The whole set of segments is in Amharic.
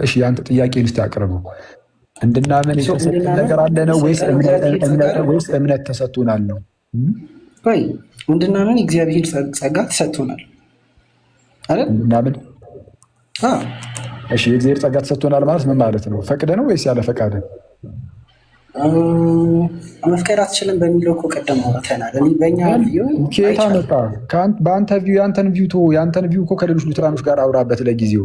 እሺ ያንተ ጥያቄ ልስጥ ያቀርበው እንድናምን የተሰጠን ነገር አለ ነው ወይስ እምነት ተሰጥቶናል ነው? ቆይ እንድናምን እግዚአብሔር ጸጋ ተሰጥቶናል አይደል? እንድናምን እሺ የእግዚአብሔር ጸጋ ተሰጥቶናል ማለት ምን ማለት ነው? ፈቅደ ነው ወይስ ያለ ፈቃደ? መፍቀድ አትችልም በሚለው እኮ ቀደም አውርተናል። በእኛ ኬታ መጣ በአንተ ቪው ያንተን ቪው እኮ ከሌሎች ሉትራኖች ጋር አውራበት ለጊዜው።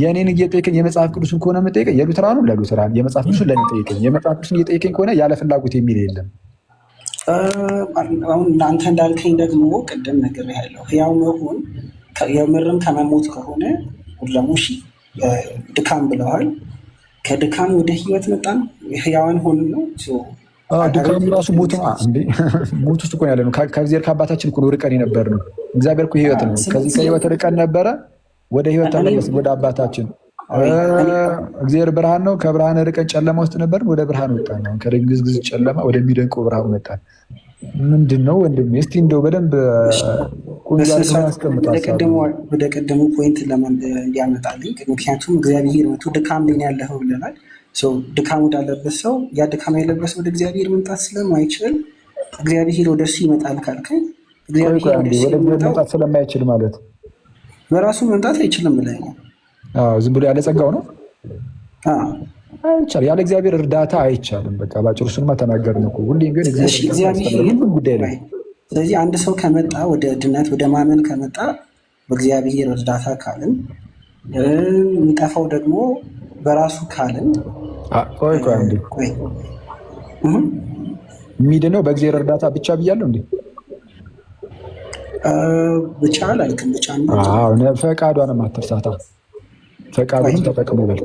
የእኔን እየጠየቀኝ የመጽሐፍ ቅዱስን ከሆነ የምጠይቀኝ የሉትራኑ ለሉትራን የመጽሐፍ ቅዱስን ለእኔ ጠይቀኝ። የመጽሐፍ ቅዱስን እየጠየቀኝ ከሆነ ያለ ፍላጎት የሚል የለም። አሁን አንተ እንዳልከኝ ደግሞ ቅድም ነገር ያለው ያው መሆን የምርም ከመሞት ከሆነ ሁለሙ ድካም ብለዋል። ከድካም ወደ ህይወት መጣን ህያዋን ሆን ነው። ድካም ራሱ ሞት ሞት ውስጥ እኮ ያለ ነው። ከእግዚአብሔር ከአባታችን እኮ ርቀን የነበር ነው። እግዚአብሔር እኮ ህይወት ነው። ከዚህ ከህይወት ርቀን ነበረ፣ ወደ ህይወት ተመለስን፣ ወደ አባታችን። እግዚአብሔር ብርሃን ነው። ከብርሃን ርቀን ጨለማ ውስጥ ነበርን፣ ወደ ብርሃን ወጣን። አሁን ከድንግዝግዝ ጨለማ ወደሚደንቀው ብርሃን መጣን። ምንድን ነው ወንድሜ? እስቲ እንደው በደንብ ወደ ቀደሙ ፖይንት እንዲያመጣልኝ። ምክንያቱም እግዚአብሔር መቶ ድካም ላይ ያለኸው ብለናል። ድካም ወዳለበት ሰው ያ ድካም ያለበት ሰው ወደ እግዚአብሔር መምጣት ስለማይችል እግዚአብሔር ወደ እሱ ይመጣል ካልከኝ ወደ መምጣት ስለማይችል ማለት በራሱ መምጣት አይችልም ብለኸኛል። ዝም ብሎ ያለ ጸጋው ነው አይቻልም። ያለ እግዚአብሔር እርዳታ አይቻልም። በቃ ባጭሩ እሱንማ ተናገርን እኮ። ሁሌም ግን እግዚአብሔር ጉዳይ ላይ ስለዚህ አንድ ሰው ከመጣ ወደ ድነት ወደ ማመን ከመጣ በእግዚአብሔር እርዳታ ካልን የሚጠፋው ደግሞ በራሱ ካልን የሚድነው በእግዚአብሔር እርዳታ ብቻ ብያለሁ እንዴ? ብቻ አላልክም። ብቻ ፈቃዷንም አትርሳታ። ፈቃዱን ተጠቅሞ በል።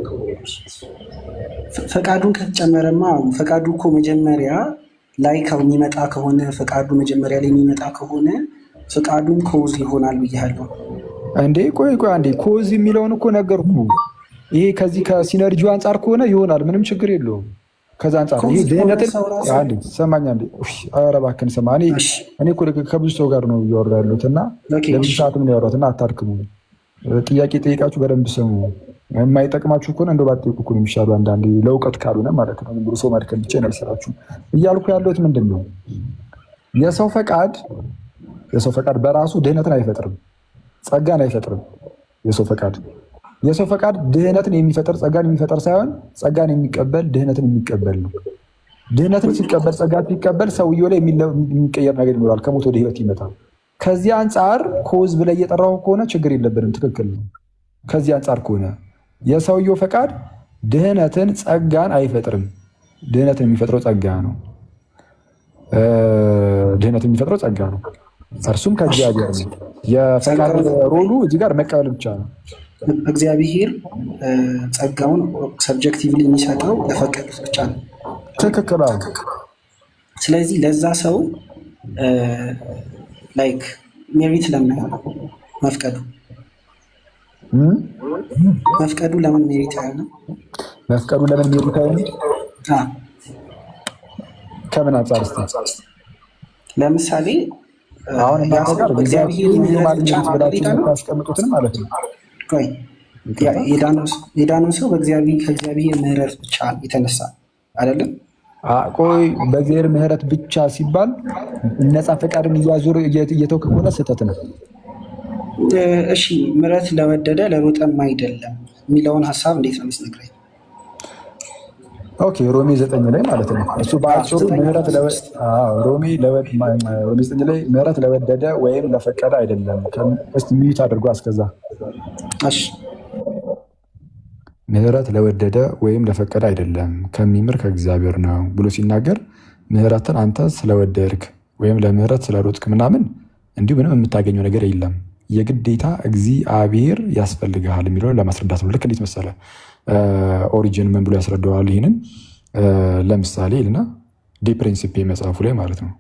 ፈቃዱን ከተጨመረማ ፈቃዱ እኮ መጀመሪያ ላይ የሚመጣ ከሆነ ፈቃዱ መጀመሪያ ላይ የሚመጣ ከሆነ ፈቃዱን ኮዝ ይሆናል ብያለሁ እንዴ። ቆይ አንዴ ኮዝ የሚለውን እኮ ነገርኩ። ይሄ ከዚህ ከሲነርጂው አንጻር ከሆነ ይሆናል፣ ምንም ችግር የለውም። ከዛ አንጻር ይሄ ድህነትን አንዴ ሰማኝ። አንዴ ኧረ እባክህን ስማ። እኔ እኮ ከብዙ ሰው ጋር ነው እያወራሁ ያለሁት እና ለብዙ ሰዓትም ነው ያወራሁት እና አታድክሙ። ጥያቄ ጠይቃችሁ በደንብ ስሙ። የማይጠቅማችሁ ከሆነ እንደው ባትጠይቁ እኮ ነው የሚሻለው። አንዳንዴ ለእውቀት ካልሆነ ማለት ነው። ብሎ ሰው ማድከም ብቻ ነው ስራችሁ። እያልኩ ያለሁት ምንድን ነው፣ የሰው ፈቃድ በራሱ ድህነትን አይፈጥርም፣ ጸጋን አይፈጥርም። የሰው ፈቃድ ድህነትን የሚፈጥር ጸጋን የሚፈጥር ሳይሆን ጸጋን የሚቀበል ድህነትን የሚቀበል ነው። ድህነትን ሲቀበል ጸጋ ሲቀበል ሰውየው ላይ የሚቀየር ነገር ይኖራል። ከሞት ወደ ህይወት ይመጣል። ከዚህ አንጻር ኮዝ ብለህ እየጠራሁ ከሆነ ችግር የለብንም፣ ትክክል ነው። ከዚህ አንጻር ከሆነ የሰውየው ፈቃድ ድህነትን ጸጋን አይፈጥርም። ድህነትን የሚፈጥረው ጸጋ ነው። እርሱም ከእግዚአብሔር ነው። የፈቃድ ሮሉ እዚህ ጋር መቀበል ብቻ ነው። እግዚአብሔር ጸጋውን ሰብጀክቲቭሊ የሚሰጠው ለፈቀዱት ብቻ ነው። ትክክል። ስለዚህ ለዛ ሰው ላይክ ሜሪት ለምን አይሆንም? መፍቀዱ ለምን ሜሪት አይሆንም? ከምን አንጻር እስኪ ለምሳሌ አሁን ታስቀምጡትን ማለት ነው። የዳነው ሰው ከእግዚአብሔር ምሕረት ብቻ የተነሳ አይደለም። ቆይ በእግዚአብሔር ምሕረት ብቻ ሲባል ነፃ ፈቃድን እያዞር እየተውክ ከሆነ ስህተት ነው። እሺ ምሕረት ለወደደ ለሮጠም አይደለም የሚለውን ሀሳብ እንዴት ነው የምትነግረኝ? ኦኬ ሮሜ 9 ላይ ማለት ነው። እሱ በአጭሩ ሮሜ 9 ላይ ምሕረት ለወደደ ወይም ለፈቀደ አይደለም። እስቲ ሚዩት አድርጎ አስከዛ። እሺ ምሕረት ለወደደ ወይም ለፈቀደ አይደለም ከሚምር ከእግዚአብሔር ነው ብሎ ሲናገር ምሕረትን አንተ ስለወደድክ ወይም ለምሕረት ስለሮጥክ ምናምን እንዲሁ ምንም የምታገኘው ነገር የለም። የግዴታ እግዚአብሔር ያስፈልግሃል የሚለውን ለማስረዳት ነው። ልክ እንዴት መሰለ ኦሪጂን ምን ብሎ ያስረዳዋል? ይህንን ለምሳሌ ልና ዲ ፕሪንሲፕ መጽሐፉ ላይ ማለት ነው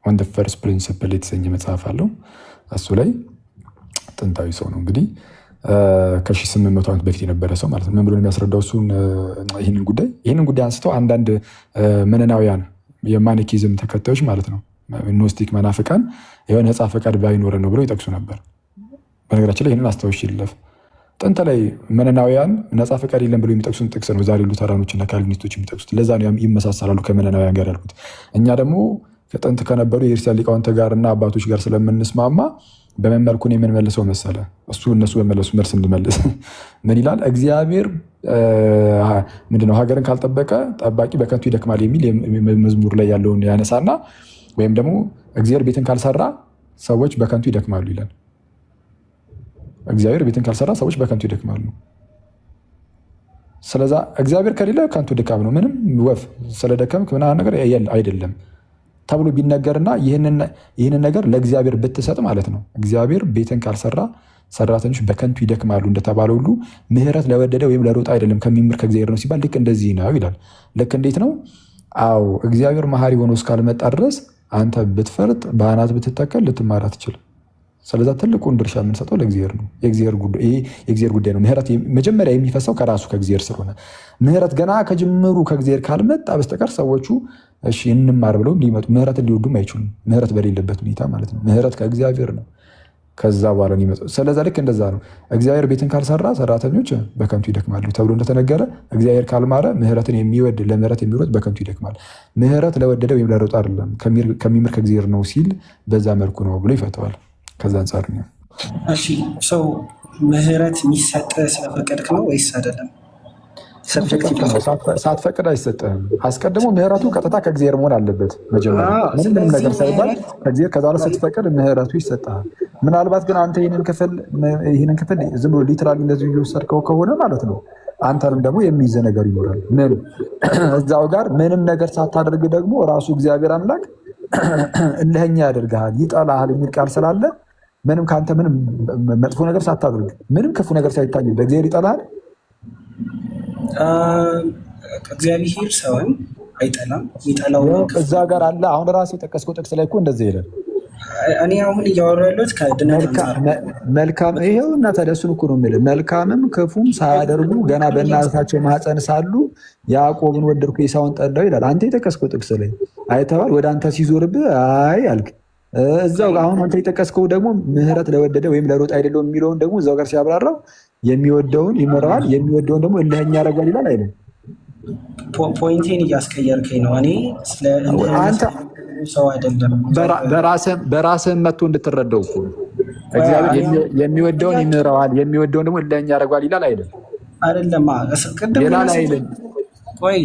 ወን ፈርስት ፕሪንሲፕል የተሰኘ መጽሐፍ አለው። እሱ ላይ ጥንታዊ ሰው ነው እንግዲህ ከ1800 ዓመት በፊት የነበረ ሰው ማለት ነው። ምን ብሎ የሚያስረዳው እሱን ይህንን ጉዳይ አንስተው አንዳንድ መነናውያን የማኒኪዝም ተከታዮች ማለት ነው ኖስቲክ መናፍቃን የሆነ ነፃ ፈቃድ ባይኖረን ነው ብለው ይጠቅሱ ነበር። በነገራችን ላይ ይህንን አስታውሽ ይለፍ ጥንት ላይ መነናውያን ነፃ ፈቃድ የለም ብሎ የሚጠቅሱን ጥቅስ ነው ዛሬ ሉተራኖችና ካልቪኒስቶች የሚጠቅሱት። ለዛ ነው ይመሳሰላሉ ከመነናውያን ጋር ያልኩት። እኛ ደግሞ ከጥንት ከነበሩ የክርስቲያን ሊቃውንት ጋርና አባቶች ጋር ስለምንስማማ በመመልኩን የምንመልሰው መሰለ እነሱ በመለሱ መልስ እንድመልስ ምን ይላል እግዚአብሔር ምንድነው ሀገርን ካልጠበቀ ጠባቂ በከንቱ ይደክማል የሚል መዝሙር ላይ ያለውን ያነሳና ወይም ደግሞ እግዚአብሔር ቤትን ካልሰራ ሰዎች በከንቱ ይደክማሉ ይላል። እግዚአብሔር ቤትን ካልሰራ ሰዎች በከንቱ ይደክማሉ። ስለዛ እግዚአብሔር ከሌለ ከንቱ ድካም ነው። ምንም ወፍ ስለደከምክ ምናምን ነገር አይደለም ተብሎ ቢነገርና ይህንን ነገር ለእግዚአብሔር ብትሰጥ ማለት ነው። እግዚአብሔር ቤትን ካልሰራ ሰራተኞች በከንቱ ይደክማሉ እንደተባለ ሁሉ ምሕረት ለወደደ ወይም ለሮጥ አይደለም ከሚምር ከእግዚአብሔር ነው ሲባል ልክ እንደዚህ ነው ይላል። ልክ እንዴት ነው? አዎ እግዚአብሔር መሐሪ ሆኖ እስካልመጣ ድረስ አንተ ብትፈርጥ በአናት ብትተከል ልትማር አትችልም። ስለዛ ትልቁን ድርሻ የምንሰጠው ለእግዚአብሔር ነው። የእግዚአብሔር ጉዳይ ነው። ምሕረት መጀመሪያ የሚፈሰው ከራሱ ከእግዚአብሔር ስለሆነ ምሕረት ገና ከጅምሩ ከእግዚአብሔር ካልመጣ በስተቀር ሰዎቹ እሺ እንማር ብለው ሊመጡ ምሕረትን ሊወዱም አይችሉም። ምሕረት በሌለበት ሁኔታ ማለት ነው። ምሕረት ከእግዚአብሔር ነው። ከዛ በኋላ ሊመጡ። ስለዛ ልክ እንደዛ ነው። እግዚአብሔር ቤትን ካልሰራ ሰራተኞች በከንቱ ይደክማሉ ተብሎ እንደተነገረ እግዚአብሔር ካልማረ ምሕረትን የሚወድ ለምሕረት የሚሮጥ በከንቱ ይደክማል። ምሕረት ለወደደ ወይም ለሮጥ አይደለም ከሚምር ከእግዚአብሔር ነው ሲል በዛ መልኩ ነው ብሎ ይፈተዋል። ከዛ አንጻር ነው። እሺ ሰው ምሕረት የሚሰጥ ስለፈቀድክ ነው ወይስ አይደለም? ሳትፈቅድ አይሰጥህም። አስቀድሞ ምሕረቱ ቀጥታ ከእግዚአብሔር መሆን አለበት። መጀመሪያ ምንም ነገር ሳይባል ከእግዚአብሔር ከዛ በኋላ ስትፈቅድ ምሕረቱ ይሰጥሃል። ምናልባት ግን አንተ ይህንን ክፍል ዝም ብሎ ሊትራሊ እንደዚህ እየወሰድከው ከሆነ ማለት ነው አንተንም ደግሞ የሚይዘ ነገር ይኖራል። እዛው ጋር ምንም ነገር ሳታደርግ ደግሞ ራሱ እግዚአብሔር አምላክ እልኸኛ ያደርግሃል፣ ይጠላሃል የሚል ቃል ስላለ ምንም ከአንተ ምንም መጥፎ ነገር ሳታደርግ ምንም ክፉ ነገር ሳይታይ በእግዚአብሔር ይጠላሃል። እግዚአብሔር ሰውን አይጠላም። ይጠላው እዛ ጋር አለ። አሁን ራሴ የጠቀስከው ጥቅስ ላይ እኮ እንደዚህ ይላል። እኔ አሁን እያወራሁ ያለሁት ከድነት መልካም ይሄው እና ተደሱን እኮ ነው የምልህ። መልካምም ክፉም ሳያደርጉ ገና በእናታቸው ማህፀን ሳሉ ያዕቆብን ወደድኩ ኤሳውን ጠላሁ ይላል። አንተ የጠቀስከው ጥቅስ ላይ አይተዋል። ወደ አንተ ሲዞርብህ አይ አልክ። እዛው አሁን አንተ የጠቀስከው ደግሞ ምሕረት ለወደደ ወይም ለሮጥ አይደለም የሚለውን ደግሞ እዛው ጋር ሲያብራራው የሚወደውን ይመራዋል የሚወደውን ደግሞ እልኸኛ ያደርጋል ይላል አይደል? ፖይንቴን እያስቀየርከኝ ነው። እኔ አንተ ሰው አይደለም በራስህ መጥቶ እንድትረዳው እኮ እግዚአብሔር የሚወደውን ይመራዋል የሚወደውን ደግሞ እልኸኛ ያደርጋል ይላል አይደል? አይደለም ይላል አይደል? ቆይ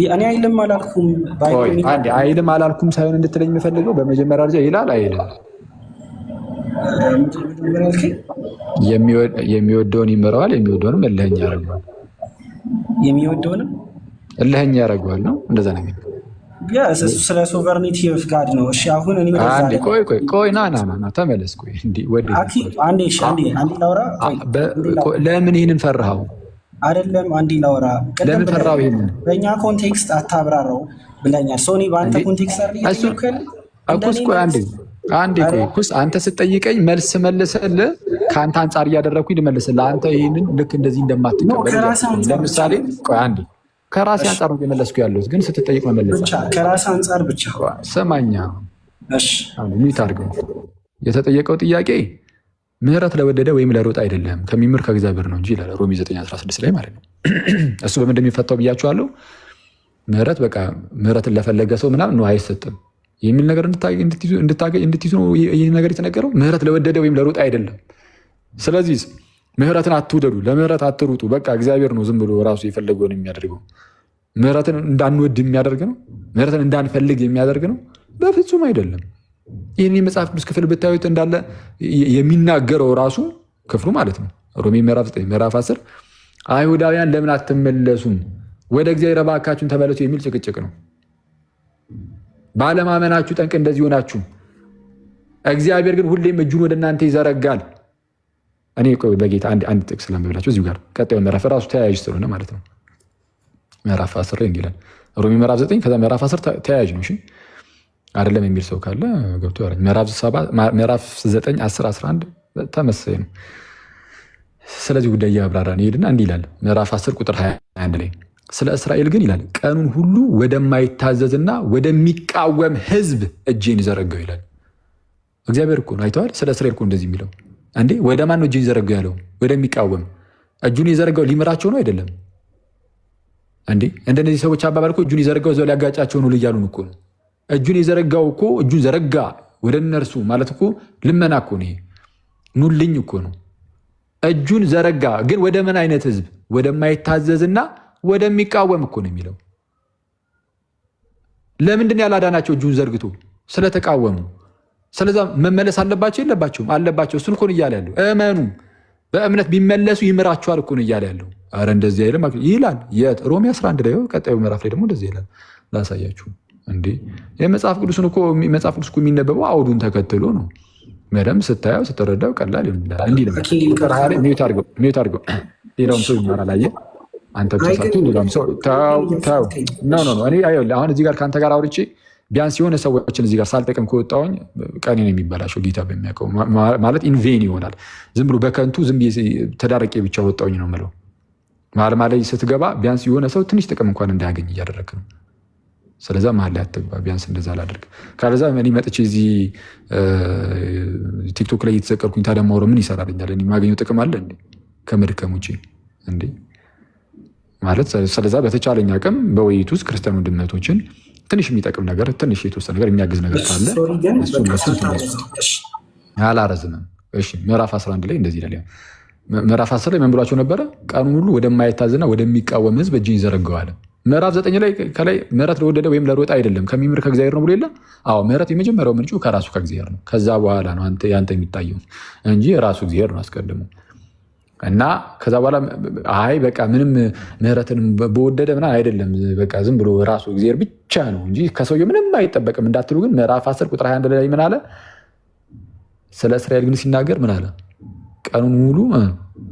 እኔ አይልም አላልኩም። አንዴ አይልም አላልኩም ሳይሆን እንድትለኝ የምፈልገው በመጀመሪያ ደረጃ ይላል አይልም የሚወደውን ይመራዋል የሚወደውንም እልኸኛ ያደርገዋል። የሚወደውንም እልኸኛ ያደርገዋል ነው እንደዛ ነው የሚለው። ስለ ሶቨርኒቲ ኦፍ ጋድ ነው። እሺ አሁን እኔ ቆይ ና ተመለስ። ቆይ አንዴ ላውራ። ለምን ይህንን ፈራኸው? አይደለም አንዴ ላውራ። ለምን ፈራኸው? ይሄንን በእኛ ኮንቴክስት አታብራራው ብለኛል። ሶኒ በአንተ ኮንቴክስት አኩስ ቆይ አንዴ ቆይ ኩስ አንተ ስትጠይቀኝ መልስ መልሰልህ ከአንተ አንጻር እያደረግኩኝ ልመልስልህ። አንተ ይህንን ልክ እንደዚህ እንደማትቀበል ለምሳሌ ቆይ አንዴ ከራሴ አንጻር ነው የመለስኩ ያለሁት፣ ግን ስትጠይቅ መመለስ ከራሴ አንጻር ብቻ ሰማኛ። እሺ ሚት አድርገው። የተጠየቀው ጥያቄ ምሕረት ለወደደ ወይም ለሮጥ አይደለም ከሚምር ከእግዚአብሔር ነው እንጂ ይላል ሮሜ 9:16 ላይ ማለት ነው። እሱ በምን እንደሚፈታው ብያችኋለሁ። ምሕረት በቃ ምሕረትን ለፈለገ ሰው ምናምን ነው አይሰጥም የሚል ነገር እንድትይዙ ነው ይህ ነገር የተነገረው። ምሕረት ለወደደ ወይም ለሮጥ አይደለም። ስለዚህ ምሕረትን አትውደዱ፣ ለምሕረት አትሩጡ። በቃ እግዚአብሔር ነው ዝም ብሎ ራሱ የፈለገውን የሚያደርገው። ምሕረትን እንዳንወድ የሚያደርግ ነው? ምሕረትን እንዳንፈልግ የሚያደርግ ነው? በፍጹም አይደለም። ይህን የመጽሐፍ ቅዱስ ክፍል ብታዩት እንዳለ የሚናገረው ራሱ ክፍሉ ማለት ነው። ሮሜ ምዕራፍ 9 ምዕራፍ 10 አይሁዳውያን ለምን አትመለሱም ወደ እግዚአብሔር እባካችሁን ተመለሱ የሚል ጭቅጭቅ ነው። ባለማመናችሁ ጠንቅ እንደዚህ ሆናችሁ፣ እግዚአብሔር ግን ሁሌም እጁን ወደ እናንተ ይዘረጋል። እኔ በጌታ አንድ ጥቅስ ለምብላችሁ እዚሁ ጋር ቀጣዩ ምዕራፍ ራሱ ተያያዥ ስለሆነ ማለት ነው። ምዕራፍ 10 ላይ እንዲላል ሮሜ ምዕራፍ 9 ከዛ ምዕራፍ 10 ተያያዥ ነው። እሺ አይደለም የሚል ሰው ካለ ገብቶ ያረኝ። ምዕራፍ 9 10 11 ተመሳሳይ ነው። ስለዚህ ጉዳይ ያብራራን ይሄድና እንዲህ ይላል ምዕራፍ 10 ቁጥር 21 ላይ ስለ እስራኤል ግን ይላል ቀኑን ሁሉ ወደማይታዘዝና ወደሚቃወም ሕዝብ እጄን ዘረጋው ይላል። እግዚአብሔር እኮ ነው አይተዋል። ስለ እስራኤል እኮ እንደዚህ የሚለው እንዴ ወደ ማን ነው እጄን ዘረጋው ያለው? ወደሚቃወም እጁን የዘረጋው ሊምራቸው ነው አይደለም እንዴ? እንደነዚህ ሰዎች አባባል እኮ እጁን የዘረጋው እዛው ሊያጋጫቸው ነው እያሉን እኮ ነው። እጁን የዘረጋው እኮ እጁን ዘረጋ ወደ እነርሱ ማለት እኮ ልመና እኮ ነው። ኑልኝ እኮ ነው። እጁን ዘረጋ ግን ወደ ምን አይነት ህዝብ? ወደማይታዘዝና ወደሚቃወም እኮ ነው የሚለው። ለምንድን ያላዳናቸው? እጁን ዘርግቶ ስለተቃወሙ። ስለዛ መመለስ አለባቸው የለባቸውም? አለባቸው። እሱን እኮ ነው እያለ ያለው። እመኑ፣ በእምነት ቢመለሱ ይምራቸዋል እኮ ነው እያለ ያለው። አረ እንደዚህ አይልም ይላል። የት? ሮሜ 11 ላይ ቀጣዩ ምዕራፍ ላይ ደግሞ እንደዚህ ይላል። ላሳያችሁ እንዴ የመጽሐፍ ቅዱስን እኮ መጽሐፍ ቅዱስ እኮ የሚነበበው አውዱን ተከትሎ ነው። መደም ስታየው ስትረዳው ቀላል ይሆናል። እንዲህ ነው ሚዩት አድርገው ሌላውም ሰው ይማራል። አየህ አንተ ተሳቱ ሌላውም ሰው ተው ኖ እኔ አሁን እዚህ ጋር ከአንተ ጋር አውርቼ ቢያንስ የሆነ ሰዎችን እዚህ ጋር ሳልጠቅም ከወጣሁኝ ቀኔ ነው የሚበላሸው። ጌታ በሚያውቀው ማለት ኢንቬን ይሆናል። ዝም ብሎ በከንቱ ዝም ተዳረቄ ብቻ ወጣሁኝ ነው የምለው። መሀል ላይ ስትገባ ቢያንስ የሆነ ሰው ትንሽ ጥቅም እንኳን እንዳያገኝ እያደረግ ነው። ስለዛ መሀል ላይ አትግባ። ቢያንስ እንደዛ ላደርግ ካለዛ እኔ መጥቼ እዚህ ቲክቶክ ላይ እየተዘቀርኩኝ ታዲያ ማውረው ምን ይሰራልኛል? የማገኘው ጥቅም አለ እንዴ ከመድከም ውጭ እንዴ? ማለት ስለዛ በተቻለኝ አቅም በውይይት ውስጥ ክርስቲያን ወንድመቶችን ትንሽ የሚጠቅም ነገር ትንሽ የተወሰነ ነገር የሚያግዝ ነገር ካለ አላረዝምም። እሺ ምዕራፍ 11 ላይ እንደዚህ ይላል። ምዕራፍ 10 ላይ ምን ብሏቸው ነበረ? ቀኑን ሁሉ ወደማይታዘዝና ወደሚቃወም ህዝብ እጅን ይዘረጋዋል። ምዕራፍ 9 ላይ ከላይ ምሕረት ለወደደ ወይም ለሮጠ አይደለም ከሚምር ከእግዚአብሔር ነው ብሎ የለ? አዎ ምሕረት የመጀመሪያው ምንጩ ከራሱ ከእግዚአብሔር ነው። ከዛ በኋላ ነው ያንተ የሚታየው እንጂ ራሱ እግዚአብሔር ነው አስቀድሞ። እና ከዛ በኋላ አይ በቃ ምንም ምሕረትን በወደደ ምናምን አይደለም፣ በቃ ዝም ብሎ ራሱ እግዚአብሔር ብቻ ነው እንጂ ከሰውየው ምንም አይጠበቅም እንዳትሉ ግን ምዕራፍ 10 ቁጥር 21 ላይ ምን አለ? ስለ እስራኤል ግን ሲናገር ምን አለ? ቀኑን ሙሉ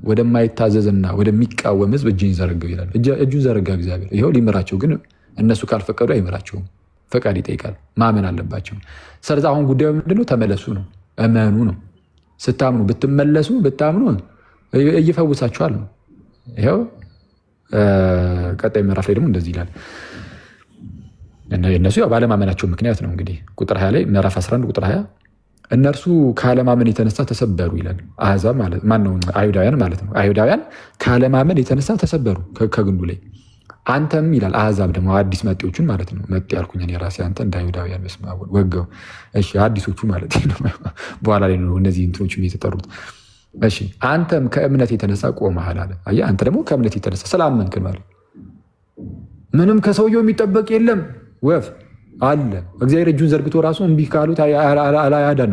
ወደማይታዘዝና ወደሚቃወም ህዝብ እጁን ዘረጋው ይላል። እጁን ዘረጋ እግዚአብሔር። ይኸው ሊምራቸው፣ ግን እነሱ ካልፈቀዱ አይምራቸውም። ፈቃድ ይጠይቃል። ማመን አለባቸው። ስለዚህ አሁን ጉዳዩ ምንድነው? ተመለሱ ነው፣ እመኑ ነው። ስታምኑ ብትመለሱ ብታምኑ እይፈውሳችኋል ነው። ይኸው ቀጣይ ምዕራፍ ላይ ደግሞ እንደዚህ ይላል። እነሱ ባለማመናቸው ምክንያት ነው እንግዲህ ቁጥር 20 ላይ ምዕራፍ 11 ቁጥር 20 እነርሱ ካለማመን የተነሳ ተሰበሩ ይላል። አሕዛብ ማለት ማነው? አይሁዳውያን ማለት ነው። አይሁዳውያን ካለማመን የተነሳ ተሰበሩ ከግንዱ ላይ። አንተም ይላል አሕዛብ ደግሞ አዲስ መጤዎቹን ማለት ነው። መጤ ያልኩኝ እኔ ራሴ አንተ እንደ አይሁዳውያን በስመ አብ ወገው። እሺ አዲሶቹ ማለት ነው። በኋላ ላይ ነው እነዚህ እንትኖቹ የተጠሩት። እሺ አንተም ከእምነት የተነሳ ቆመሃል አለ። አየህ አንተ ደግሞ ከእምነት የተነሳ ስላመንክ ማለት ምንም ከሰውየው የሚጠበቅ የለም ወፍ አለ። እግዚአብሔር እጁን ዘርግቶ ራሱ እምቢ ካሉት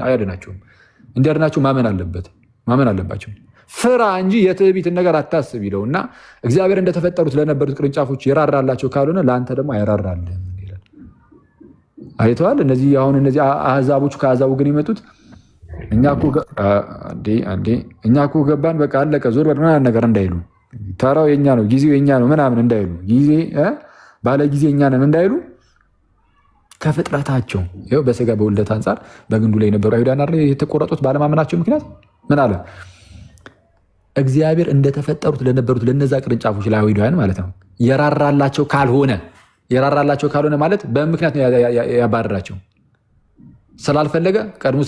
አያድናቸውም። እንዲያድናቸው ማመን አለባቸው። ፍራ እንጂ የትዕቢትን ነገር አታስብ ይለው እና እግዚአብሔር እንደተፈጠሩት ለነበሩት ቅርንጫፎች የራራላቸው ካልሆነ ለአንተ ደግሞ አይራራልህም ይላል። አይተዋል። እነዚህ አሁን እነዚህ አሕዛቦቹ ከአሕዛቡ ግን የመጡት እኛ እኮ ገባን በቃ አለቀ ዞር በል ምናምን ነገር እንዳይሉ፣ ተራው የኛ ነው ጊዜው የኛ ነው ምናምን እንዳይሉ፣ ጊዜ ባለ ጊዜ እኛ ነን እንዳይሉ ከፍጥረታቸው ይኸው በስጋ በውልደት አንጻር በግንዱ ላይ የነበሩ አይሁዳን አይደል የተቆረጡት ባለማመናቸው ምክንያት ምን አለ? እግዚአብሔር እንደተፈጠሩት ለነበሩት ለነዛ ቅርንጫፎች ለአይሁዳውያን ማለት ነው የራራላቸው ካልሆነ ማለት በምክንያት ነው ያባረራቸው። ስላልፈለገ ቀድሞ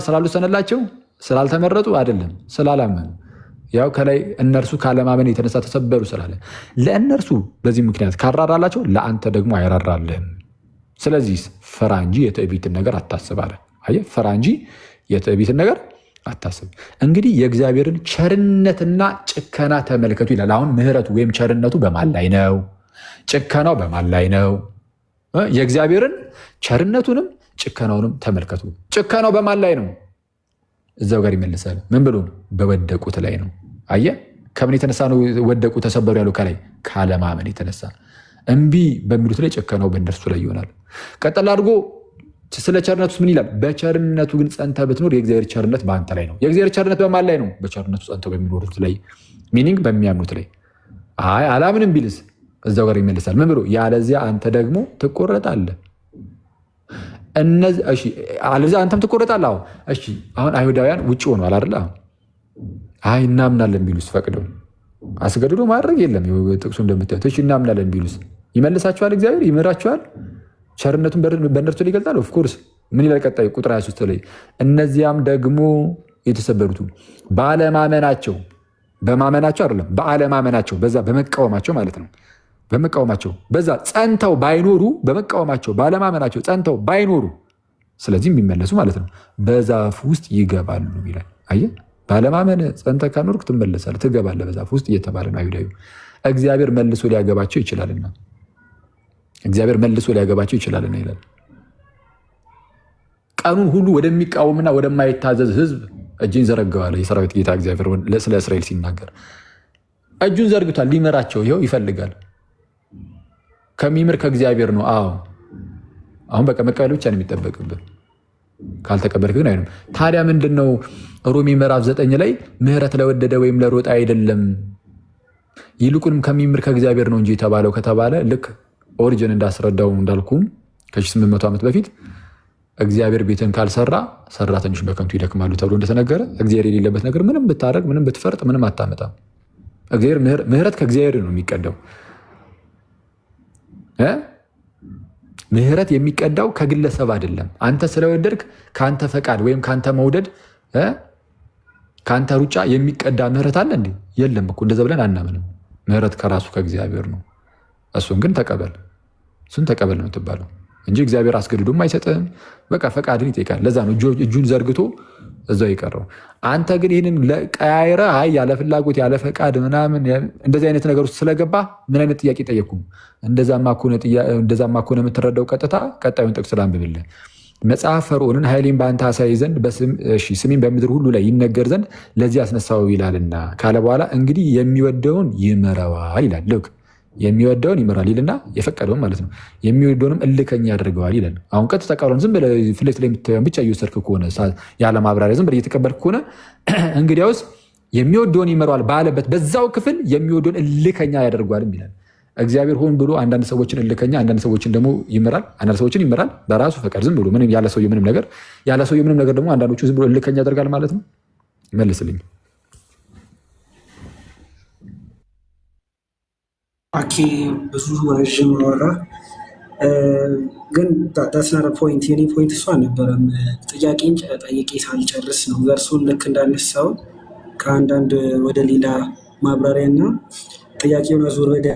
ስላልወሰነላቸው ስላልተመረጡ አይደለም፣ ስላላመኑ። ያው ከላይ እነርሱ ካለማመን የተነሳ ተሰበሩ ስላለ ለእነርሱ በዚህ ምክንያት ካራራላቸው ለአንተ ደግሞ አይራራልህም። ስለዚህ ፍራ እንጂ የትዕቢትን ነገር አታስብ አለ። አየህ፣ ፍራ እንጂ የትዕቢትን ነገር አታስብ። እንግዲህ የእግዚአብሔርን ቸርነትና ጭከና ተመልከቱ ይላል። አሁን ምሕረቱ ወይም ቸርነቱ በማን ላይ ነው? ጭከናው በማን ላይ ነው? የእግዚአብሔርን ቸርነቱንም ጭከናውንም ተመልከቱ። ጭከናው በማን ላይ ነው? እዛው ጋር ይመልሳል። ምን ብሎ? በወደቁት ላይ ነው። አየህ፣ ከምን የተነሳ ነው ወደቁ ተሰበሩ ያለው? ከላይ ካለማመን የተነሳ እምቢ በሚሉት ላይ ጭከናው በእነርሱ ላይ ይሆናል። ቀጠል አድርጎ ስለ ቸርነቱ ምን ይላል? በቸርነቱ ግን ጸንተህ ብትኖር የእግዚአብሔር ቸርነት በአንተ ላይ ነው። የእግዚአብሔር ቸርነት በማን ላይ ነው? በቸርነቱ ጸንተው በሚኖሩት ላይ፣ ሚኒንግ በሚያምኑት ላይ። አይ አላምንም ቢልስ እዛው ጋር ይመልሳል። ምን ብሎ? ያለዚያ አንተ ደግሞ ትቆረጣለህ። አለዚያ አንተም ትቆረጣለህ። አሁን እሺ፣ አሁን አይሁዳውያን ውጭ ሆነዋል አይደል? አይ እናምናለን ቢሉስ ፈቅደው አስገድዶ ማድረግ የለም። ጥቅሱ እንደምታዩት እሺ እናምናለን ቢሉስ ይመልሳቸዋል? እግዚአብሔር ይምራቸዋል? ቸርነቱን በእነርሱ ላይ ይገልጣል። ኦፍኮርስ ምን ይላል ቀጣይ ቁጥር 23 ላይ እነዚያም ደግሞ የተሰበሩቱ በማመናቸው አይደለም፣ በአለማመናቸው፣ በዛ በመቃወማቸው ማለት ነው። በመቃወማቸው በዛ ጸንተው ባይኖሩ፣ በመቃወማቸው ባለማመናቸው ጸንተው ባይኖሩ፣ ስለዚህ የሚመለሱ ማለት ነው በዛፍ ውስጥ ይገባሉ ይላል። አየህ፣ ባለማመን ጸንተህ ካኖርክ ትመለሳለህ፣ ትገባለህ በዛፍ ውስጥ እየተባለ ነው። አይሁዳዊ እግዚአብሔር መልሶ ሊያገባቸው ይችላልና፣ እግዚአብሔር መልሶ ሊያገባቸው ይችላልና ይላል። ቀኑን ሁሉ ወደሚቃወምና ወደማይታዘዝ ህዝብ እጅን ዘረጋዋል። የሰራዊት ጌታ እግዚአብሔር ስለ እስራኤል ሲናገር እጁን ዘርግቷል፣ ሊመራቸው ይኸው ይፈልጋል። ከሚምር ከእግዚአብሔር ነው። አዎ አሁን በቃ መቀበል ብቻ ነው የሚጠበቅብን። ካልተቀበልክ ግን አይሆንም። ታዲያ ምንድን ነው ሮሜ ምዕራፍ 9 ላይ ምህረት ለወደደ ወይም ለሮጠ አይደለም ይልቁንም ከሚምር ከእግዚአብሔር ነው እንጂ የተባለው ከተባለ ልክ ኦሪጅን እንዳስረዳው እንዳልኩም ከ800 ዓመት በፊት እግዚአብሔር ቤትን ካልሰራ ሰራተኞች በከንቱ ይደክማሉ ተብሎ እንደተነገረ እግዚአብሔር የሌለበት ነገር ምንም ብታረግ፣ ምንም ብትፈርጥ፣ ምንም አታመጣም። ምህረት ከእግዚአብሔር ነው የሚቀዳው። ምህረት የሚቀዳው ከግለሰብ አይደለም። አንተ ስለወደድክ ከአንተ ፈቃድ ወይም ከአንተ መውደድ ከአንተ ሩጫ የሚቀዳ ምህረት አለ እንዴ? የለም እኮ እንደዛ ብለን አናምንም። ምህረት ከራሱ ከእግዚአብሔር ነው። እሱን ግን ተቀበል፣ እሱን ተቀበል ነው የምትባለው እንጂ እግዚአብሔር አስገድዶም አይሰጥህም። በቃ ፈቃድን ይጠይቃል። ለዛ ነው እጁን ዘርግቶ እዛው የቀረው። አንተ ግን ይህንን ቀያይረ አይ ያለ ፍላጎት ያለ ፈቃድ ምናምን እንደዚህ አይነት ነገር ውስጥ ስለገባ ምን አይነት ጥያቄ ጠየቅኩም? እንደዛማ ከሆነ የምትረዳው ቀጥታ ቀጣዩን ጥቅስ ላንብብልህ። መጽሐፍ ፈርዖንን ኃይሌን በአንተ አሳይ ዘንድ ስሜን በምድር ሁሉ ላይ ይነገር ዘንድ ለዚህ አስነሳው ይላልና ካለ በኋላ እንግዲህ የሚወደውን ይምረዋል ይላል። ልክ የሚወደውን ይምራል ይልና የፈቀደውን ማለት ነው። የሚወደውንም እልከኛ ያደርገዋል ይላል። አሁን ቀጥታ ቃሉን ዝም ብለህ ፊት ለፊት ላይ የምታየውን ብቻ እየወሰድክ ከሆነ ያለ ማብራሪያ ዝም ብለህ እየተቀበልክ ከሆነ እንግዲያውስ የሚወደውን ይምረዋል ባለበት በዛው ክፍል የሚወደውን እልከኛ ያደርገዋል ይላል። እግዚአብሔር ሆን ብሎ አንዳንድ ሰዎችን እልከኛ፣ አንዳንድ ሰዎችን ደግሞ ይምራል። አንዳንድ ሰዎችን ይምራል በራሱ ፈቃድ ዝም ብሎ ምንም ያለ ሰውዬው ምንም ነገር ደግሞ አንዳንዶቹ ዝም ብሎ እልከኛ ያደርጋል ማለት ነው። መልስልኝ። አኬ ብዙ ረዥም አወራ፣ ግን ዳስናረ ፖይንት የኔ ፖይንት እሷ አልነበረም። ጥያቄን ጠይቄ ሳልጨርስ ነው ቨርሱን ልክ እንዳነሳው ከአንዳንድ ወደ ሌላ ማብራሪያ እና ጥያቄውን አዙር ወደ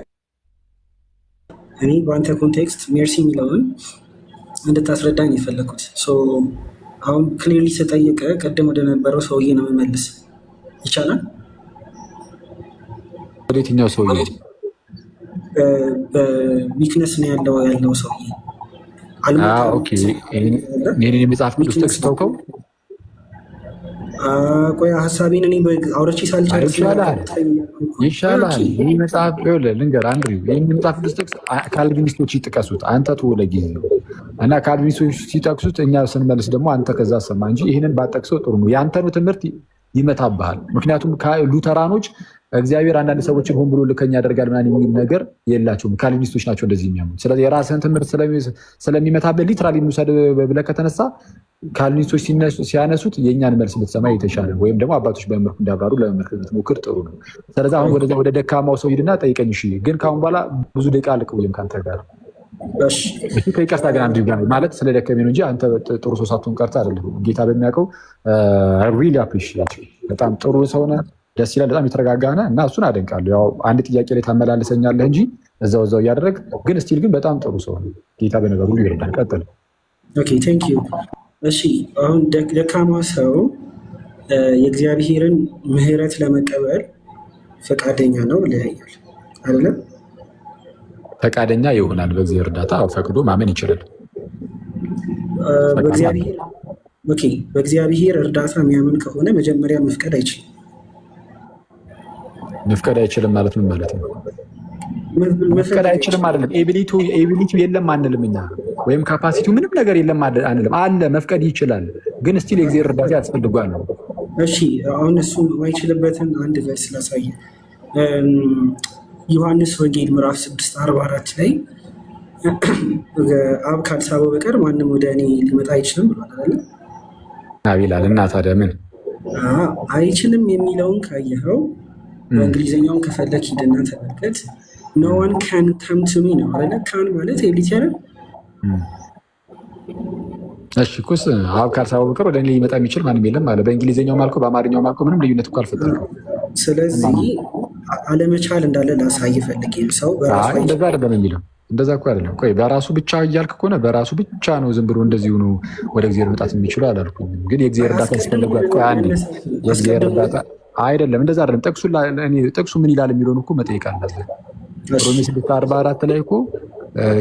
እኔ በአንተ ኮንቴክስት ሜርሲ የሚለውን እንድታስረዳኝ የፈለኩት። አሁን ክሊርሊ ስጠይቀ ቅድም ወደ ነበረው ሰውዬ ነው መመልስ ይቻላል? ወደ የትኛው ሰውዬ? በዊክነስ ነው ያለው ሰውዬ። ይህንን የመጽሐፍ ቅዱስ ጥቅስ ታውቀው? ቆይ ሀሳቤን እኔ አውርቼ ሳልጨርስ ይሻላል። ይህ መጽሐፍ ልንገር አንድሪው፣ ይህ መጽሐፍ ቅዱስ ጥቅስ ካልቪኒስቶች ይጥቀሱት፣ አንተ ትወው ለጊዜው እና ካልቪኒስቶች ሲጠቅሱት እኛ ስንመልስ ደግሞ አንተ ከዛ ሰማ እንጂ ይህንን ባጠቅሰው ጥሩ ነው። ያንተኑ ትምህርት ይመታብሃል። ምክንያቱም ሉተራኖች እግዚአብሔር አንዳንድ ሰዎችን ሆን ብሎ ልከኛ ያደርጋል ምናምን የሚል ነገር የላቸውም። ካልቪኒስቶች ናቸው እንደዚህ የሚያምኑት። ስለዚህ የራስህን ትምህርት ስለሚመታበት ሊትራሊ እንውሰድ ብለህ ከተነሳ ካልቪኒስቶች ሲያነሱት የእኛን መልስ ብትሰማ የተሻለ ወይም ደግሞ አባቶች በመምርኩ እንዳብራሩ ለመመልከት ብትሞክር ጥሩ ነው። ስለዚህ አሁን ወደ ደካማው ሰው ሂድና ጠይቀኝ። እሺ፣ ግን ከአሁን በኋላ ብዙ ደቂቃ አልቆይም ከአንተ ጋር ከይቅርታ ግን አንድ ማለት ስለ ደከሜ ነው እንጂ አንተ ጥሩ ሰው ሳትሆን ቀርታ አይደለም። ጌታ በሚያውቀው ሪሊ አፕሪሺየት በጣም ጥሩ ሰው ነህ። ደስ ይላል። በጣም የተረጋጋ ነህ እና እሱን አደንቃለሁ። ያው አንድ ጥያቄ ላይ ታመላልሰኛለህ እንጂ እዛው እያደረግ ግን ስቲል ግን በጣም ጥሩ ሰው ነው። ጌታ በነገር ሁሉ ይረዳል። ቀጥል። ኦኬ ቴንክ ዩ። እሺ አሁን ደካማ ሰው የእግዚአብሔርን ምሕረት ለመቀበል ፈቃደኛ ነው ይለያያል አይደለም? ፈቃደኛ ይሆናል በእግዚአብሔር እርዳታ ፈቅዶ ማመን ይችላል። በእግዚአብሔር እርዳታ የሚያምን ከሆነ መጀመሪያ መፍቀድ አይችልም። መፍቀድ አይችልም ማለት ምን ማለት ነው? መፍቀድ አይችልም አይደለም። ኤቢሊቲው የለም አንልም እኛ፣ ወይም ካፓሲቲው ምንም ነገር የለም አንልም። አለ፣ መፍቀድ ይችላል፣ ግን ስቲል የእግዚአብሔር እርዳታ ያስፈልጓል ነው። እሺ አሁን እሱ የማይችልበትን አንድ ቨርስ ላሳየ። ዮሐንስ ወንጌል ምዕራፍ 6:44 ላይ አብ ካልሳበው በቀር ማንም ወደ እኔ ሊመጣ አይችልም ብሏል አይደል? አብ ይላል። እና ታዲያ ምን አይችልም የሚለውን ካየኸው በእንግሊዝኛውን ከፈለክ ሂድና ተመልከት። ኖ ዋን ካን ካም ቱ ሚ ነው አይደል? ካን ማለት ኤቢሊቲ አይደል? እሺ ኩስ አብ ካልሳበው በቀር ወደ እኔ ሊመጣ የሚችል ማንም የለም አለ። በእንግሊዝኛው ማልኮ በአማርኛው ማልኮ ምንም ልዩነት እኮ አልፈጠረም። ስለዚህ አለመቻል እንዳለ ላሳይ ፈልጌ ሰው በራሱ እንደዛ አይደለም የሚለው እንደዛ እኮ አይደለም። ቆይ በራሱ ብቻ እያልክ ከሆነ በራሱ ብቻ ነው ዝም ብሎ እንደዚሁ ነው ወደ እግዚአብሔር መምጣት የሚችሉ አላልኩም። ግን የእግዚአብሔር እርዳታ ያስፈልጋል። ቆይ አንዴ የእግዚአብሔር እርዳታ አይደለም እንደዛ አይደለም። ጥቅሱ ምን ይላል የሚለውን እኮ መጠየቅ አለብህ። ሮሜ 6:44 ላይ እኮ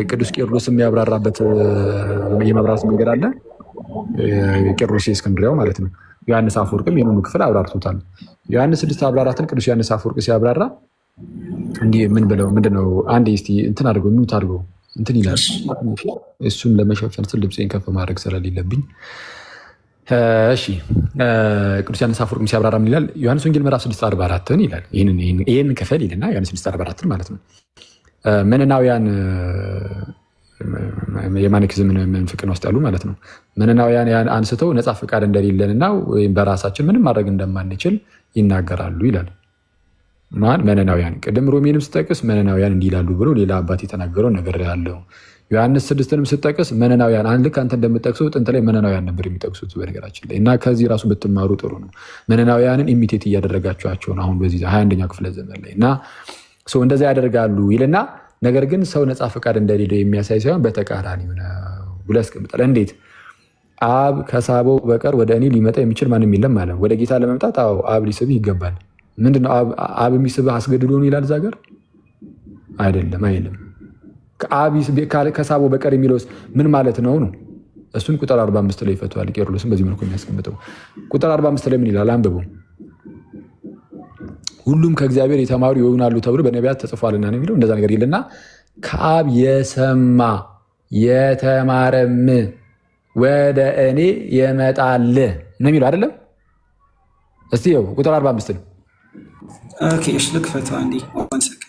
ቅዱስ ቄርሎስ የሚያብራራበት የመብራት መንገድ አለ። ቄርሎስ የእስክንድርያው ማለት ነው። ዮሐንስ አፈወርቅም የሆኑ ክፍል አብራርቶታል። ዮሐንስ 6:44 ቅዱስ ዮሐንስ አፈወርቅ ሲያብራራ እንዲህ ምን ብለው ምንድነው? አንዴ እስቲ እንትን አድርገው ሚውት አድርገው እንትን ይላል። እሱን ለመሸፈን ስል ልብሴን ከፍ ማድረግ ስለሌለብኝ እሺ። ቅዱስ ዮሐንስ አፈወርቅ ሲያብራራ ምን ይላል? ዮሐንስ ወንጌል ምዕራፍ 6:44 ይላል። ይህን ክፍል ይልና ዮሐንስ 6:44 ማለት ነው መነናውያን የማኒኪዝም ምንፍቅና ውስጥ ያሉ ማለት ነው። መነናውያን ያን አንስተው ነፃ ፈቃድ እንደሌለንና ወይም በራሳችን ምንም ማድረግ እንደማንችል ይናገራሉ ይላል። ማን? መነናውያን። ቅድም ሮሜንም ስጠቅስ መነናውያን እንዲህ ይላሉ ብሎ ሌላ አባት የተናገረው ነገር ያለው። ዮሐንስ 6ንም ስጠቅስ መነናውያን ልክ አንተ እንደምጠቅሰው ጥንት ላይ መነናውያን ነበር የሚጠቅሱት በነገራችን ላይ። እና ከዚህ ራሱ ብትማሩ ጥሩ ነው። መነናውያንን ኢሚቴት እያደረጋቸዋቸው ነው አሁን በዚህ 21ኛው ክፍለ ዘመን ላይ እና ሰው እንደዛ ያደርጋሉ ይልና ነገር ግን ሰው ነፃ ፈቃድ እንደሌለው የሚያሳይ ሳይሆን በተቃራኒ ነው ብሎ ያስቀምጣል። እንዴት? አብ ከሳበው በቀር ወደ እኔ ሊመጣ የሚችል ማንም የለም ማለት ነው። ወደ ጌታ ለመምጣት አብ ሊስብህ ይገባል። ምንድነው አብ የሚስብህ አስገድዶ ነው ይላል እዛ ጋር? አይደለም አይልም። ከሳበው በቀር የሚለውስ ምን ማለት ነው ነው? እሱን ቁጥር 45 ላይ ይፈቷል ቄርሎስም በዚህ መልኩ የሚያስቀምጠው። ቁጥር 45 ላይ ምን ይላል? አንብበው። ሁሉም ከእግዚአብሔር የተማሩ ይሆናሉ ተብሎ በነቢያት ተጽፏልና ነው የሚለው። እንደዛ ነገር ይልና ከአብ የሰማ የተማረም ወደ እኔ ይመጣል ነው የሚለው አይደለም? እስቲ ይኸው ቁጥር 45 ነው። ኦኬ እሺ፣ ልክፈተው አንዴ ዋን ሰከንድ።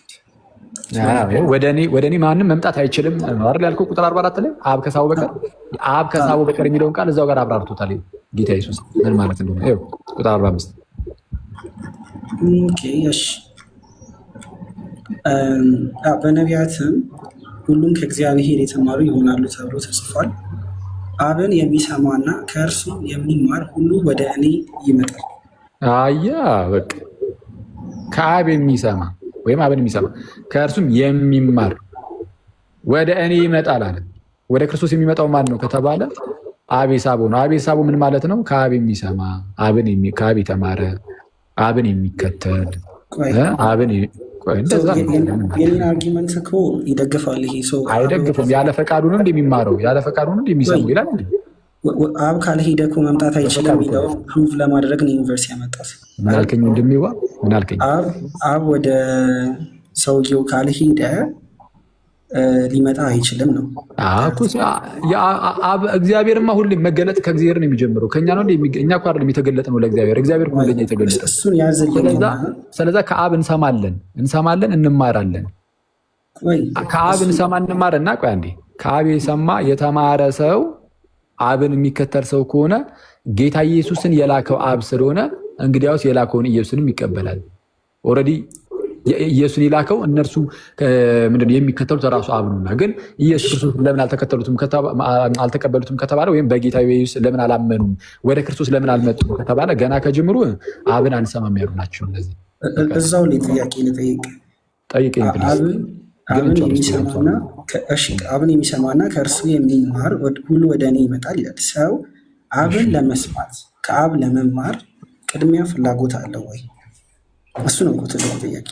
ወደ እኔ ማንም መምጣት አይችልም አይደል ያልከው ቁጥር 44 ላይ አብ ከሳበው በቀር የሚለውን ቃል እዛው ጋር አብራርቶታል ጌታ ኢየሱስ ምን ማለት እንደሆነ። ይኸው ቁጥር 45 እሺ። በነቢያትም ሁሉም ከእግዚአብሔር የተማሩ ይሆናሉ ተብሎ ተጽፏል። አብን የሚሰማና ከእርሱ የሚማር ሁሉ ወደ እኔ ይመጣል። አያ በቃ ከአብ የሚሰማ ወይም አብን የሚሰማ ከእርሱም የሚማር ወደ እኔ ይመጣል አለ። ወደ ክርስቶስ የሚመጣው ማን ነው ከተባለ አብ የሳበው ነው። አብ የሳበው ምን ማለት ነው? ከአብ የሚሰማ ከአብ የተማረ አብን የሚከተል የኔን አርጊመንት እኮ ይደግፋል። ይሄ ሰው አይደግፍም። ያለ ፈቃዱ ነው እንደሚማረው ያለ ፈቃዱ ነው እንደሚሰሙ ይላል። አብ ካልሄደ እኮ መምጣት አይችልም የሚለው ፕሩቭ ለማድረግ ነው ዩኒቨርሲቲ ያመጣት። ምን አልከኝ? እንደሚዋ ምን አልከኝ? አብ ወደ ሰውየው ካልሄደ ሊመጣ አይችልም ነው። እግዚአብሔርማ ሁሌም መገለጥ ከእግዚአብሔር ነው የሚጀምረው። ከኛ ነው እኛ እኮ አይደለም የተገለጠ ነው ለእግዚአብሔር። እግዚአብሔር እኮ ለኛ የተገለጠ። ስለዛ ከአብ እንሰማለን፣ እንማራለን። ከአብ እንሰማ እንማርና ቆይ አንዴ ከአብ የሰማ የተማረ ሰው አብን የሚከተል ሰው ከሆነ ጌታ ኢየሱስን የላከው አብ ስለሆነ እንግዲያውስ የላከውን ኢየሱስንም ይቀበላል። ኦልሬዲ ኢየሱስን የላከው እነርሱ ምንድን የሚከተሉት ራሱ አብ ነውና። ግን ኢየሱስ ክርስቶስ ለምን አልተቀበሉትም ከተባለ ወይም በጌታ ኢየሱስ ለምን አላመኑም፣ ወደ ክርስቶስ ለምን አልመጡም ከተባለ ገና ከጅምሩ አብን አንሰማም ያሉ ናቸው። እነዚህ እዛው ላይ ጥያቄ ጠይቀኝ። አብን የሚሰማና ከእርሱ የሚማር ሁሉ ወደ እኔ ይመጣል ይላል። ሰው አብን ለመስማት ከአብ ለመማር ቅድሚያ ፍላጎት አለው ወይ? እሱ ነው ትልቁ ጥያቄ።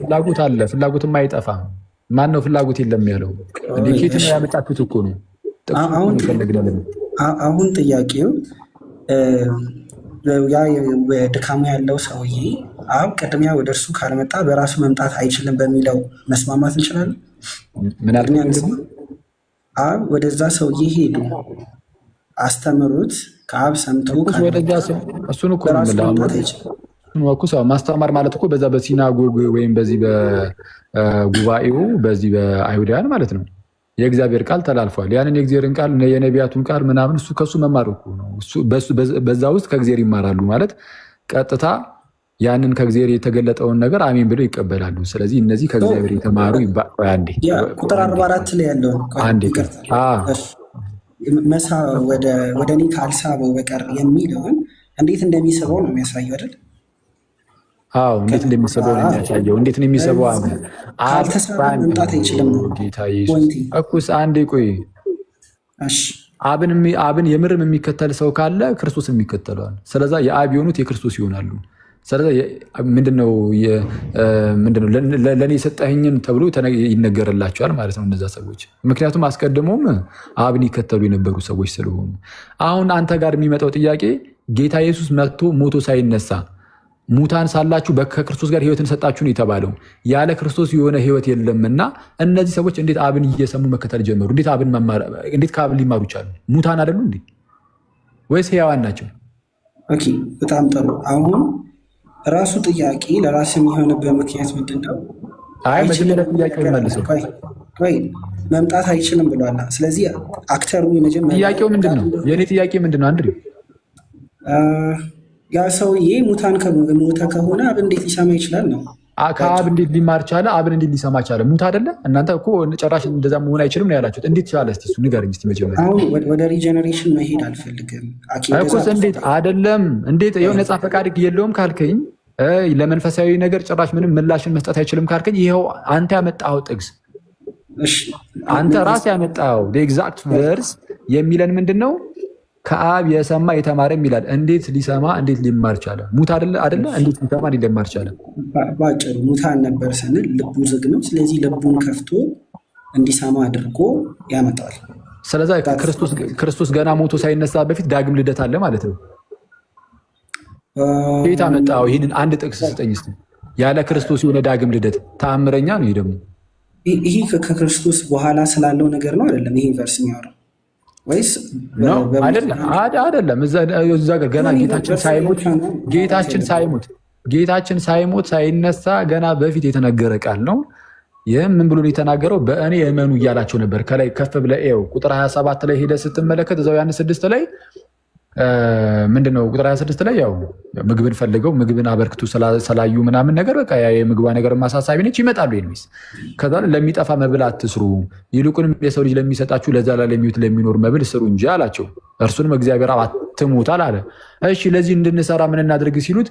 ፍላጎት አለ፣ ፍላጎትም አይጠፋም። ማን ነው ፍላጎት የለም ያለው? ኬት ነው ያመጣችሁት እኮ ነው። አሁን ጥያቄው ድካሙ ያለው ሰውዬ አብ ቅድሚያ ወደ እርሱ ካልመጣ በራሱ መምጣት አይችልም በሚለው መስማማት እንችላለን። አብ ወደዛ ሰውዬ ሄዱ፣ አስተምሩት፣ ከአብ ሰምቶ በራሱ መምጣት አይችልም። ማስተማር ማለት እኮ በዛ በሲናጎግ ወይም በዚህ በጉባኤው በዚህ በአይሁዳውያን ማለት ነው። የእግዚአብሔር ቃል ተላልፏል። ያንን የእግዚአብሔርን ቃል የነቢያቱን ቃል ምናምን እሱ ከሱ መማር እኮ ነው። በዛ ውስጥ ከእግዚአብሔር ይማራሉ ማለት ቀጥታ ያንን ከእግዚአብሔር የተገለጠውን ነገር አሜን ብለው ይቀበላሉ። ስለዚህ እነዚህ ከእግዚአብሔር የተማሩ ቁጥር 44 ላይ ያለውን መሳ ወደ እኔ ካልሳበው በቀር የሚለውን እንዴት እንደሚስበው ነው የሚያሳየው አይደል? አዎ እንዴት እንደሚሰበው ነው የሚያሳየው። እንዴት ነው የሚሰበው? ካልተሳበ መምጣት አይችልም ነው ጌታ ኢየሱስ እኩስ አንዴ ቆይ አብን የምርም የሚከተል ሰው ካለ ክርስቶስን የሚከተለዋል። ስለዛ የአብ የሆኑት የክርስቶስ ይሆናሉ። ስለዛ ምንድነው ለእኔ የሰጠኸኝን ተብሎ ይነገርላቸዋል ማለት ነው እነዛ ሰዎች። ምክንያቱም አስቀድሞም አብን ይከተሉ የነበሩ ሰዎች ስለሆኑ። አሁን አንተ ጋር የሚመጣው ጥያቄ ጌታ ኢየሱስ መጥቶ ሞቶ ሳይነሳ ሙታን ሳላችሁ ከክርስቶስ ጋር ህይወትን ሰጣችሁ ነው የተባለው። ያለ ክርስቶስ የሆነ ህይወት የለምና እነዚህ ሰዎች እንዴት አብን እየሰሙ መከተል ጀመሩ? እንዴት ከአብ ሊማሩ ቻሉ? ሙታን አይደሉ እንዴ? ወይስ ህያዋን ናቸው? ኦኬ በጣም ጥሩ። አሁን ራሱ ጥያቄ ለራስ የሚሆንበት ምክንያት ምንድን ነው? መጀመሪያ ጥያቄ መልሰው መምጣት አይችልም ብሏል። ስለዚህ አክተሩ ጥያቄው ምንድን ነው? የእኔ ጥያቄ ምንድን ነው? አንድ ያ ሰውዬ ሞተ ከሆነ አብ እንዴት ሊሰማ ይችላል ነው? ከአብ እንዴት ሊማር ቻለ? አብን እንዴት ሊሰማ ቻለ? ሙት አይደለ? እናንተ እኮ ጨራሽ እንደዛ መሆን አይችልም ነው ያላችሁት። እንዴት ቻለ? እስኪ እሱ ንገረኝ እስኪ መጀመሪያ። አሁን ወደ ሪጀነሬሽን መሄድ አልፈልግም እኮ። እንዴት አይደለም? እንዴት ይኸው ነፃ ፈቃድ የለውም ካልከኝ፣ ለመንፈሳዊ ነገር ጭራሽ ምንም ምላሽን መስጠት አይችልም ካልከኝ፣ ይኸው አንተ ያመጣኸው ጥቅስ፣ አንተ ራስ ያመጣኸው ኤግዛክት ቨርስ የሚለን ምንድን ነው? ከአብ የሰማ የተማረም ይላል። እንዴት ሊሰማ እንዴት ሊማር ቻለ? ሙት አይደለ? እንዴት ሊሰማ እንዴት ሊማር ቻለ? ባጭሩ ሙታን ነበር ስንል ልቡ ዝግ ነው። ስለዚህ ልቡን ከፍቶ እንዲሰማ አድርጎ ያመጣል። ስለዚ ክርስቶስ ገና ሞቶ ሳይነሳ በፊት ዳግም ልደት አለ ማለት ነው። ቤት አመጣው። ይህንን አንድ ጥቅስ ስጠኝ እስኪ። ያለ ክርስቶስ የሆነ ዳግም ልደት ተአምረኛ ነው። ይህ ደግሞ ይህ ከክርስቶስ በኋላ ስላለው ነገር ነው አይደለም? ይህ ቨርስ የሚያወራው ወይስ አይደለም? እዛ ጋር ገና ጌታችን ሳይሞት ሳይነሳ ገና በፊት የተነገረ ቃል ነው። ይህም ምን ብሎ የተናገረው? በእኔ እመኑ እያላቸው ነበር። ከላይ ከፍ ብለህ ይኸው ቁጥር 27 ላይ ሄደህ ስትመለከት እዛው ዮሐንስ 6 ላይ ምንድነው? ቁጥር 26 ላይ ያው ምግብን ፈልገው ምግብን አበርክቱ ስላዩ ምናምን ነገር በቃ የምግቧ ነገር ማሳሳቢ ነች። ይመጣሉ ይንስ ከዛ ለሚጠፋ መብል አትስሩ፣ ይልቁንም የሰው ልጅ ለሚሰጣችሁ ለዘላለም ሕይወት ለሚኖር መብል ስሩ እንጂ አላቸው። እርሱንም እግዚአብሔር አብ አትሙታል አለ። እሺ ለዚህ እንድንሰራ ምን እናድርግ ሲሉት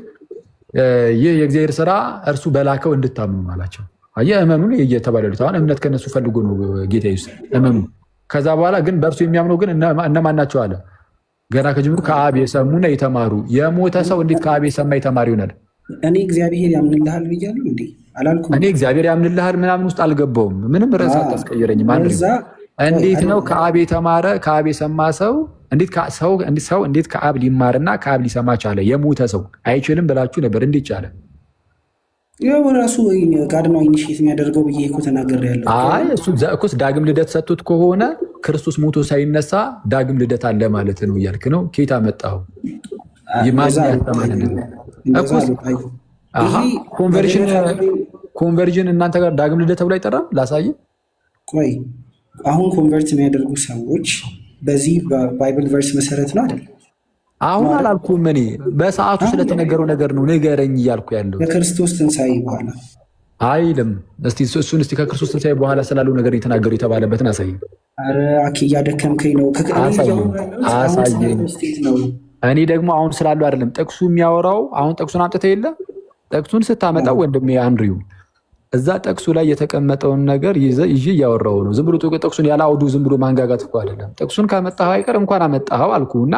ይህ የእግዚአብሔር ስራ እርሱ በላከው እንድታምኑ አላቸው። አየህ እመኑን እየተባለሉት አሁን እምነት ከነሱ ፈልጎ ነው ጌታ ኢየሱስ እመኑ። ከዛ በኋላ ግን በእርሱ የሚያምነው ግን እነማን ናቸው አለ። ገና ከጅምሩ ከአብ የሰሙና የተማሩ። የሞተ ሰው እንዴት ከአብ የሰማ የተማሪ ይሆናል? እኔ እግዚአብሔር ያምንልሃል ብያለሁ እንዴ? አላልኩም? እኔ እግዚአብሔር ያምንልሃል ምናምን ውስጥ አልገባውም። ምንም ርዕስ አታስቀይረኝም። እንዴት ነው ከአብ የተማረ ከአብ የሰማ ሰው እንዴት ከአብ ሊማርና ከአብ ሊሰማ ቻለ? የሞተ ሰው አይችልም ብላችሁ ነበር። እንዴት ቻለ? ያው ራሱ ጋድማ ኢኒሼት የሚያደርገው ብዬ እኮ ተናግሬያለሁ። እሱስ ዳግም ልደት ሰጥቶት ከሆነ ክርስቶስ ሞቶ ሳይነሳ ዳግም ልደት አለ ማለት ነው እያልክ ነው። ኬታ መጣሁ ኮንቨርዥን እናንተ ጋር ዳግም ልደት ተብሎ አይጠራም? ላሳይ። ቆይ አሁን ኮንቨርት የሚያደርጉ ሰዎች በዚህ በባይብል ቨርስ መሰረት ነው አይደል? አሁን አላልኩም። እኔ በሰዓቱ ስለተነገረው ነገር ነው ንገረኝ እያልኩ ያለው። ከክርስቶስ ትንሣኤ በኋላ አይልም። እሱን ከክርስቶስ ትንሣኤ በኋላ ስላለው ነገር የተናገሩ የተባለበትን አሳይ። ኧረ አኬ እያደከምከኝ ነው። አሳየኝ። እኔ ደግሞ አሁን ስላለው አይደለም ጥቅሱ የሚያወራው። አሁን ጥቅሱን አምጥተህ የለ ጥቅሱን ስታመጣው ወንድሜ አንድሪው እዛ ጥቅሱ ላይ የተቀመጠውን ነገር ይዤ እያወራው ነው። ዝም ብሎ ጥቅሱን ያለ አውዱ ዝም ብሎ ማንጋጋት እኮ አይደለም። ጥቅሱን ካመጣኸው አይቀር እንኳን አመጣኸው አልኩህ እና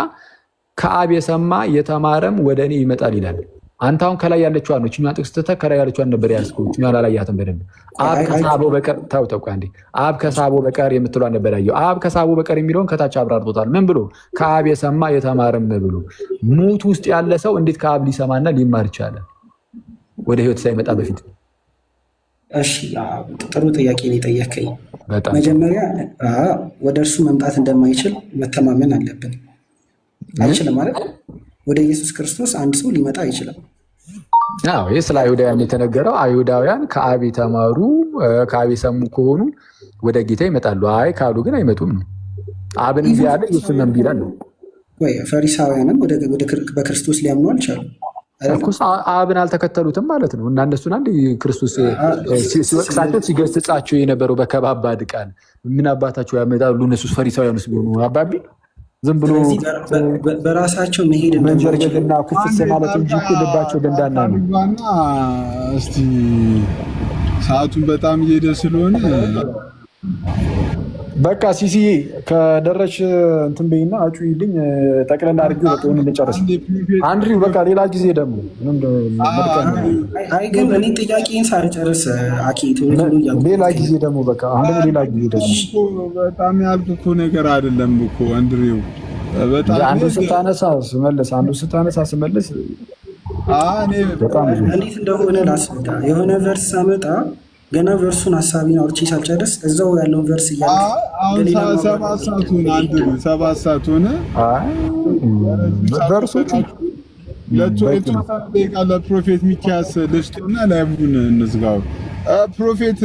ከአብ የሰማ የተማረም ወደ እኔ ይመጣል ይላል። አንተ አሁን ከላይ ያለችዋን ነው እኛን ጥቅስ ትተህ ከላይ ያለችዋን ነበር ያዝከው። እኛን አላያትም በደንብ። አብ ከሳቦ በቀር ታውተው አንዴ አብ ከሳቦ በቀር የምትሏን ነበር ያየው። አብ ከሳቦ በቀር የሚለውን ከታች አብራርቶታል። ምን ብሎ? ከአብ የሰማ የተማረም ብሎ። ሙት ውስጥ ያለ ሰው እንዴት ከአብ ሊሰማና ሊማር ይቻላል ወደ ህይወት ሳይመጣ በፊት? እሺ ጥሩ ጥያቄ ነው የጠየከኝ። መጀመሪያ ወደ እርሱ መምጣት እንደማይችል መተማመን አለብን። አይችልም ማለት ወደ ኢየሱስ ክርስቶስ አንድ ሰው ሊመጣ አይችልም። ይህ ስለ አይሁዳውያን የተነገረው አይሁዳውያን ከአብ የተማሩ ከአብ የሰሙ ከሆኑ ወደ ጌታ ይመጣሉ። አይ ካሉ ግን አይመጡም ነው። አብን እንዲህ ያለ ኢየሱስ ነው ቢላል ነው። ፈሪሳውያንም በክርስቶስ ሊያምኑ አልቻሉም። አብን አልተከተሉትም ማለት ነው። እና እነሱን አንድ ክርስቶስ ሲወቅሳቸው ሲገስጻቸው የነበረው በከባባድ ቃል ምን አባታቸው ያመጣሉ እነሱ ፈሪሳውያኑስ ቢሆኑ አባቢ ዝም ብሎ በራሳቸው መሄድ መንጀርገድና ኩፍስ ማለት እንጂ ልባቸው ደንዳና ነው። እስቲ ሰዓቱን በጣም እየሄደ ስለሆነ በቃ ሲሲ ከደረሽ እንትን በይና አጩይልኝ ጠቅለላ አድርጊ። በቃ ሆነ ልጨርስ አንድሪው። በቃ ሌላ ጊዜ ደግሞ አይ ግን እኔ ጥያቄን ሳልጨርስ ሌላ ጊዜ ደግሞ በቃ አሁን ሌላ ጊዜ ደግሞ በጣም ያልኩህ እኮ ነገር አይደለም እኮ አንድሪው። በጣም አንዱ ስታነሳ ስመለስ እኔ በጣም እንዴት እንደሆነ ላስረዳ። የሆነ ቨርስ ሳመጣ ገና ቨርሱን ሀሳቢን አውርቼ ሳልጨርስ እዛው ያለውን ቨርስ ሰባት ሰዓት ሆነ። ቨርሶቹ ለፕሮፌት ሚኪያስ ልስጡና ላይቡን እንዝጋው። ፕሮፌት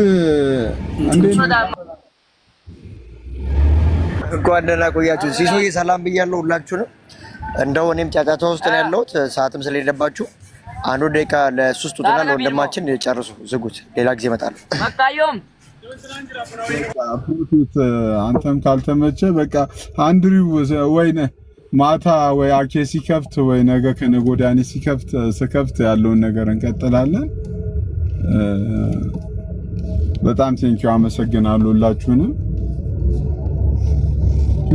እንኳን ደህና ቆያችሁ። ሲሶዬ ሰላም ብያለሁ ሁላችሁንም። እንደው እኔም ጫጫታ ውስጥ ነው ያለሁት፣ ሰዓትም ስለሌለባችሁ አንዱ ደቂቃ ለሶስት ውጥና ለወንድማችን ጨርሱ፣ ዝጉት። ሌላ ጊዜ እመጣለሁ። ፕሮፌት አንተም ካልተመቸ በቃ አንድሪው ወይነ ማታ ወይ አኬ ሲከፍት ወይ ነገ ከነገ ወዲያ እኔ ስከፍት ያለውን ነገር እንቀጥላለን። በጣም ቴንኪው፣ አመሰግናለሁ ሁላችሁንም።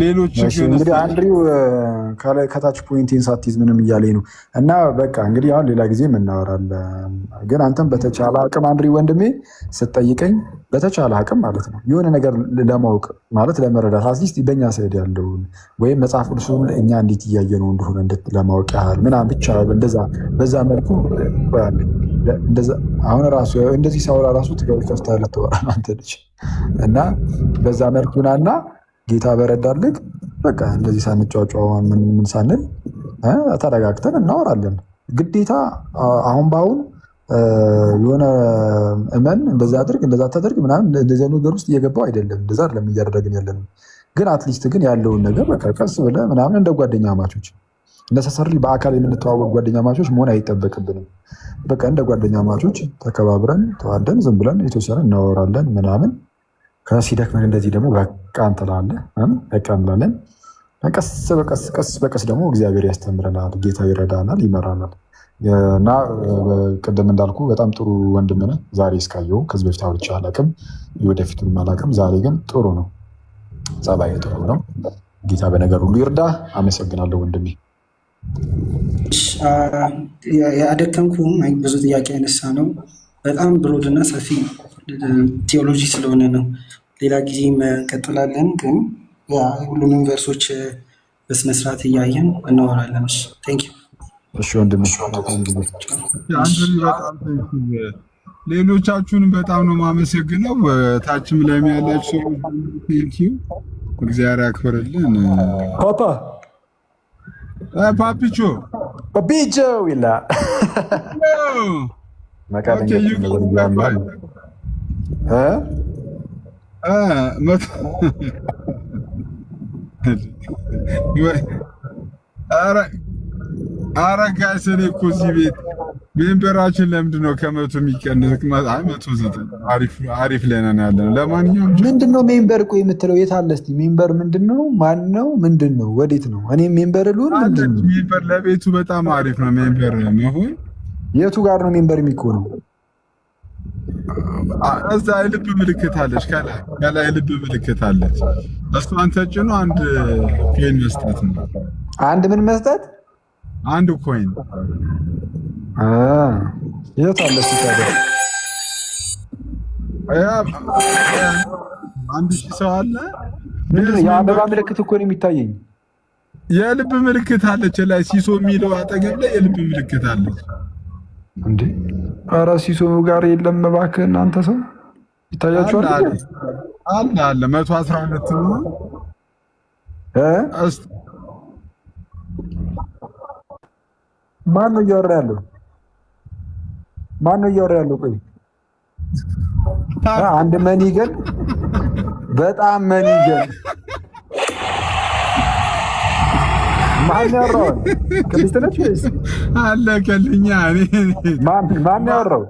ሌሎች እንግዲህ አንድሪው ከታች ፖይንቴን ሳትይዝ ምንም እያለኝ ነው እና በቃ እንግዲህ አሁን ሌላ ጊዜ እናወራለን። ግን አንተም በተቻለ አቅም አንድሪው ወንድሜ ስትጠይቀኝ በተቻለ አቅም ማለት ነው የሆነ ነገር ለማወቅ ማለት ለመረዳት አትሊስት በእኛ ሳይድ ያለውን ወይም መጽሐፍ ቅዱሱን እኛ እንዴት እያየ ነው እንደሆነ ለማወቅ ያህል ምናምን ብቻ በዛ መልኩ አሁን ራሱ እንደዚህ ሳውራ ራሱ ከፍተህ ልትወራ አንተ ልጅ እና በዛ መልኩ ናና ጌታ በረዳልክ በቃ እንደዚህ ሳንጫጫው ምን ሳንል ተረጋግተን እናወራለን። ግዴታ አሁን በአሁን የሆነ እመን እንደዛ አድርግ እንደዛ ታደርግ ምናምን እንደዚህ ነገር ውስጥ እየገባው አይደለም። እንደዛ አይደለም እያደረግን ያለነው። ግን አትሊስት ግን ያለውን ነገር በቃ ቀስ ብለህ ምናምን እንደ ጓደኛ ማቾች ነሰሰሪ በአካል የምንተዋወቅ ጓደኛ ማቾች መሆን አይጠበቅብንም። በቃ እንደ ጓደኛ ማቾች ተከባብረን ተዋደን ዝም ብለን የተወሰነ እናወራለን ምናምን። ከሲደክመን እንደዚህ ደግሞ በቃ እንጥላለን በቃ እንላለን። ቀስ በቀስ ደግሞ እግዚአብሔር ያስተምረናል፣ ጌታ ይረዳናል፣ ይመራናል። እና ቅድም እንዳልኩ በጣም ጥሩ ወንድም ነህ። ዛሬ እስካየው ከዚህ በፊት አውርቼ አላውቅም፣ ወደፊቱም አላውቅም። ዛሬ ግን ጥሩ ነው፣ ጸባይ ጥሩ ነው። ጌታ በነገር ሁሉ ይርዳ። አመሰግናለሁ ወንድሜ። ያደከምኩም ብዙ ጥያቄ ያነሳ ነው። በጣም ብሮድና ሰፊ ቴዎሎጂ ስለሆነ ነው። ሌላ ጊዜ እንቀጥላለን። ግን ሁሉንም ቨርሶች በስነስርዓት እያየን እናወራለን። ቴንክ ዩ። እሺ ወንድም፣ ሌሎቻችሁንም በጣም ነው የማመሰግነው። ታችም ላይ ያላችሁ ቴንክ ዩ። እግዚአብሔር ያክብርልን። ፓፒቾ ይላል ጋይስ እኔ እኮ እዚህ ቤት ሜምበራችን ለምንድን ነው ከመቶ የሚቀንስ? 109 አሪፍ ላይ ነን ያለነው። ለማንኛውም ምንድን ነው ሜምበር እኮ የምትለው? የት አለ እስኪ ሜምበር ምንድን ነው? ማን ነው? ምንድን ነው? ወዴት ነው? እኔ ሜምበር ልሁን? ምንድን ነው ሜምበር? ለቤቱ በጣም አሪፍ ነው ሜምበር መሆን። የቱ ጋር ነው ሜምበር የሚሆነው? እዛ የልብ ምልክት አለች፣ ከላይ የልብ ምልክት አለች። እሷን ተጭኖ አንድ ኮይን መስጠት ነው። አንድ ምን መስጠት? አንድ ኮይን። የት አለ ሲታደ? አንድ ሺህ ሰው አለ። የአበባ ምልክት እኮ ነው የሚታየኝ። የልብ ምልክት አለች ላይ ሲሶ የሚለው አጠገብ ላይ የልብ ምልክት አለች። እንዴ ኧረ ሲሶ ጋር የለም እባክህ እናንተ ሰው ይታያችኋል? አለ 112 ነው። ማን ነው እያወራ ያለው? ቆይ አንድ መኒገን በጣም መኒገን ማን ያወራው? ቅድስት ነች ወይስ አለ ከልኛ? ማን ያወራው?